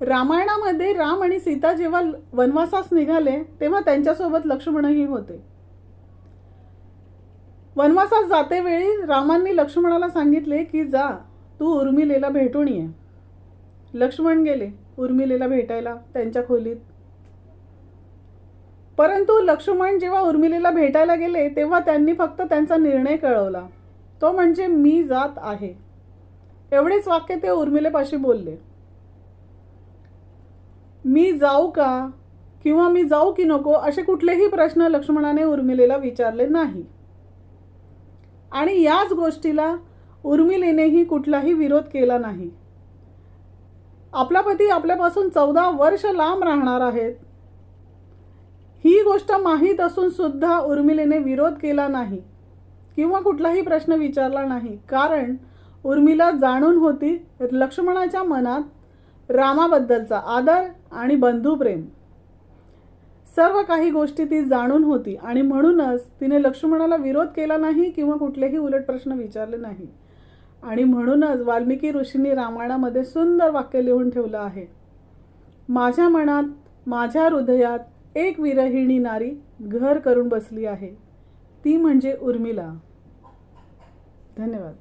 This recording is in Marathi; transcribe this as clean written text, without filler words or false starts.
रामायणामध्ये राम आणि सीता जेव्हा वनवासास निघाले तेव्हा त्यांच्यासोबत लक्ष्मणही होते. वनवासास जाते वेळी रामांनी लक्ष्मणाला सांगितले की जा तू उर्मिलेला भेटून ये. लक्ष्मण गेले उर्मिलेला भेटायला त्यांच्या खोलीत. परंतु लक्ष्मण जेव्हा उर्मिलेला भेटायला गेले तेव्हा त्यांनी फक्त त्यांचा निर्णय कळवला, तो म्हणजे मी जात आहे. एवढेच वाक्य ते उर्मिलेपाशी बोलले. मी जाऊ का किंवा मी जाऊ की नको असे कुठलेही प्रश्न लक्ष्मणाने उर्मिलेला विचारले नाही. आणि याच गोष्टीला उर्मिलेनेही कुठलाही विरोध केला नाही. आपला पती आपल्यापासून 14 वर्ष लांब राहणार आहेत ही गोष्ट माहीत असून सुद्धा उर्मिलेने विरोध केला नाही किंवा कुठलाही प्रश्न विचारला नाही, कारण उर्मिला जाणून होती लक्ष्मणाच्या मनात रामाबद्दलचा आदर आणि बंधुप्रेम. सर्व काही गोष्टी ती जाणून होती आणि म्हणूनच तिने लक्ष्मणाला विरोध केला नाही किंवा कुठलेही उलट प्रश्न विचारले नाही. आणि म्हणूनच वाल्मिकी ऋषींनी रामायणामध्ये सुंदर वाक्य लिहून ठेवलं आहे, माझ्या मनात माझ्या हृदयात एक विरहिणी नारी घर करून बसली आहे, ती म्हणजे उर्मिला. धन्यवाद.